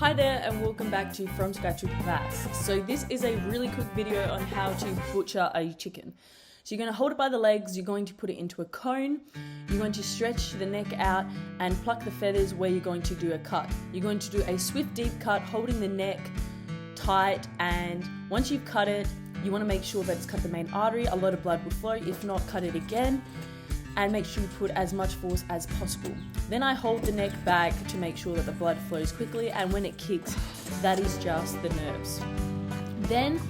Hi there and welcome back to From Scratch with Vass. So this is a really quick video on how to butcher a chicken. So you're going to hold it by the legs, you're going to put it into a cone, you're going to stretch the neck out and pluck the feathers where you're going to do a cut. You're going to do a swift deep cut holding the neck tight, and once you've cut it, you want to make sure that it's cut the main artery. A lot of blood will flow. If not, cut it again and make sure you put as much force as possible. Then I hold the neck back to make sure that the blood flows quickly, and when it kicks, that is just the nerves. Then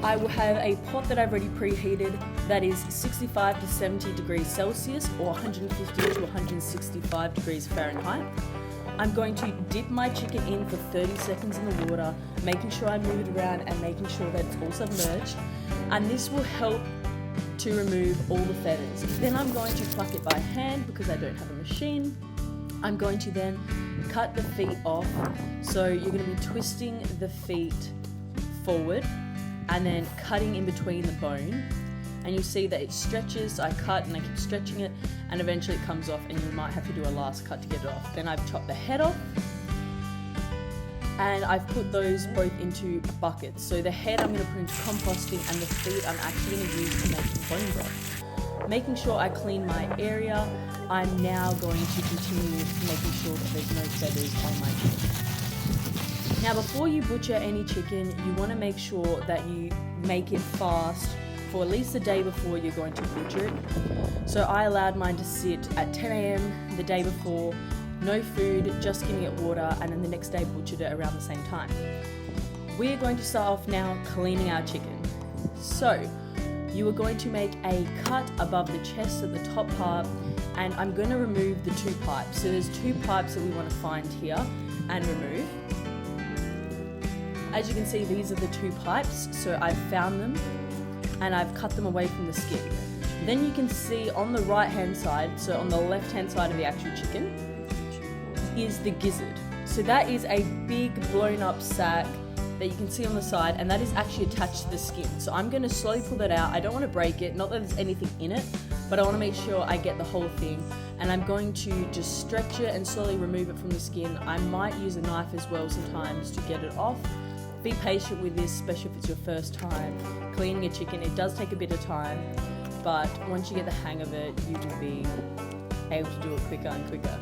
I will have a pot that I've already preheated that is 65 to 70 degrees Celsius or 150 to 165 degrees Fahrenheit. I'm going to dip my chicken in for 30 seconds in the water, making sure I move it around and making sure that it's all submerged, and this will help to remove all the feathers. Then I'm going to pluck it by hand because I don't have a machine. I'm going to then cut the feet off. So you're going to be twisting the feet forward and then cutting in between the bone. And you see that it stretches, so I cut and I keep stretching it, and eventually it comes off and you might have to do a last cut to get it off. Then I've chopped the head off and I've put those both into buckets. So the head I'm going to put into composting and the feet I'm actually going to use to make bone broth. Making sure I clean my area, I'm now going to continue making sure that there's no feathers on my chicken. Now before you butcher any chicken, you want to make sure that you make it fast for at least the day before you're going to butcher it. So I allowed mine to sit at 10 a.m. the day before, no food, just giving it water, and then the next day butchered it around the same time. We're going to start off now cleaning our chicken. So you are going to make a cut above the chest at the top part, and I'm going to remove the two pipes. So there's two pipes that we want to find here and remove. As you can see, these are the two pipes, so I've found them and I've cut them away from the skin. Then you can see on the right hand side, so on the left hand side of the actual chicken, is the gizzard. So that is a big blown up sac that you can see on the side, and that is actually attached to the skin. So I'm going to slowly pull that out. I don't want to break it, not that there's anything in it, but I want to make sure I get the whole thing, and I'm going to just stretch it and slowly remove it from the skin. I might use a knife as well sometimes to get it off. Be patient with this, especially if it's your first time cleaning a chicken. It does take a bit of time, but once you get the hang of it, you will be able to do it quicker and quicker.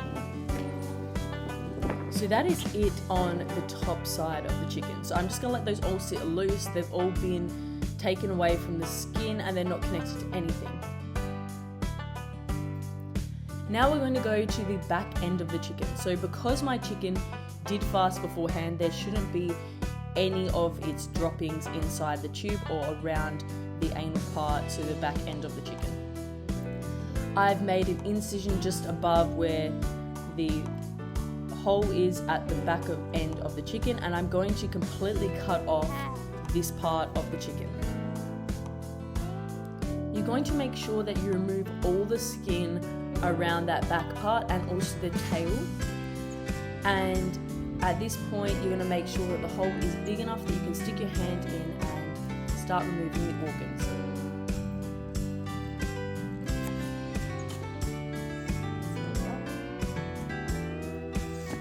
So that is it on the top side of the chicken. So I'm just gonna let those all sit loose. They've all been taken away from the skin and they're not connected to anything. Now we're going to go to the back end of the chicken. So because my chicken did fast beforehand, there shouldn't be any of its droppings inside the tube or around the anal part, so the back end of the chicken. I've made an incision just above where the hole is at the back end of the chicken, and I'm going to completely cut off this part of the chicken. You're going to make sure that you remove all the skin around that back part and also the tail, and at this point you're going to make sure that the hole is big enough that you can stick your hand in and start removing the organs.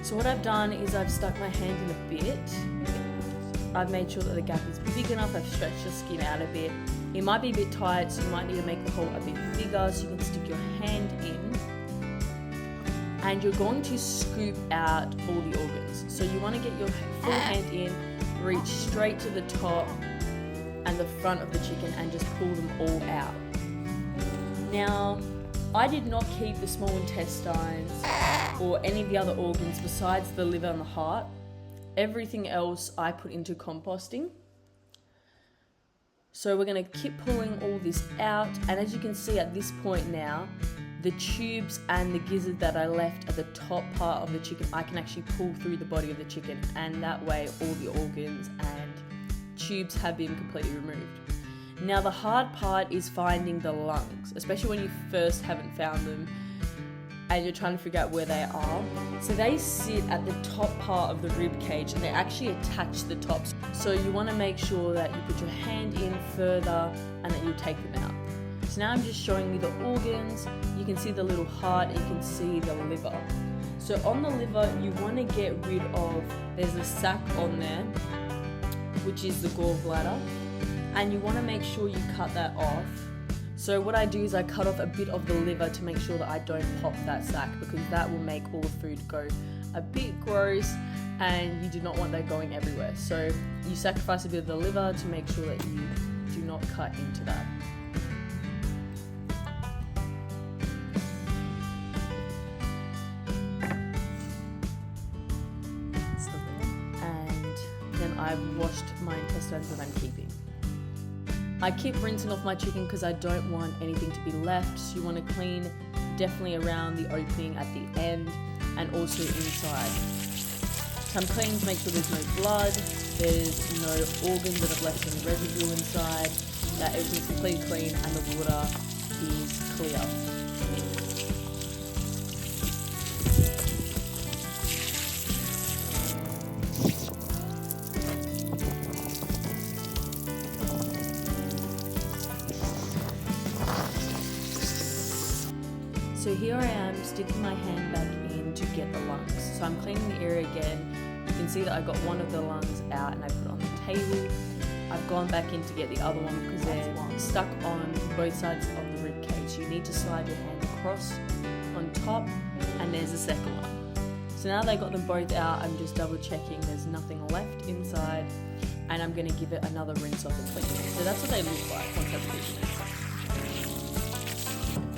So what I've done is I've stuck my hand in a bit. I've made sure that the gap is big enough. I've stretched the skin out a bit. It might be a bit tight, so you might need to make the hole a bit bigger so you can stick your hand in. And you're going to scoop out all the organs. So you want to get your full hand in, reach straight to the top and the front of the chicken and just pull them all out. Now, I did not keep the small intestines or any of the other organs besides the liver and the heart. Everything else I put into composting. So we're going to keep pulling all this out, and as you can see at this point now, the tubes and the gizzard that I left at the top part of the chicken, I can actually pull through the body of the chicken, and that way all the organs and tubes have been completely removed. Now the hard part is finding the lungs, especially when you first haven't found them and you're trying to figure out where they are. So they sit at the top part of the rib cage and they actually attach the tops. So you want to make sure that you put your hand in further and that you take them out. So now I'm just showing you the organs. You can see the little heart, you can see the liver. So on the liver, you want to get rid of, there's a sac on there, which is the gallbladder, and you want to make sure you cut that off. So what I do is I cut off a bit of the liver to make sure that I don't pop that sac, because that will make all the food go a bit gross and you do not want that going everywhere. So you sacrifice a bit of the liver to make sure that you do not cut into that. And then I've washed my intestines that I'm keeping. I keep rinsing off my chicken because I don't want anything to be left. So you want to clean definitely around the opening at the end and also inside. So I'm cleaning to make sure there's no blood, there's no organs that have left any residue inside, that everything's completely clean and the water is clear. So here I am sticking my hand back in to get the lungs. So I'm cleaning the area again. You can see that I got one of the lungs out and I put it on the table. I've gone back in to get the other one because they're stuck on both sides of the rib cage. So you need to slide your hand across on top, and there's the second one. So now that I got them both out, I'm just double checking there's nothing left inside, and I'm gonna give it another rinse off and clean it. So that's what they look like once I've cleaned it.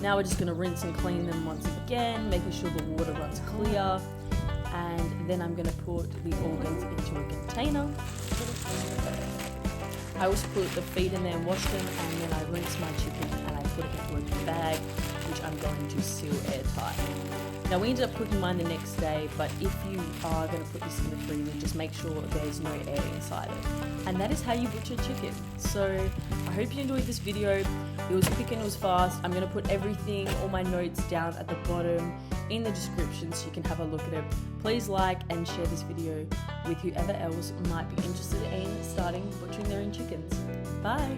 Now we're just going to rinse and clean them once again, making sure the water runs clear, and then I'm going to put the organs into a container. I also put the feet in there and wash them, and then I rinse my chicken and I put it into a bag, which I'm going to seal airtight. Now we ended up cooking mine the next day, but if you are going to put this in the freezer, just make sure there's no air inside it. And that is how you butcher chicken. So I hope you enjoyed this video. It was quick and it was fast. I'm going to put everything, all my notes down at the bottom in the description so you can have a look at it. Please like and share this video with whoever else might be interested in starting butchering their own chickens. Bye!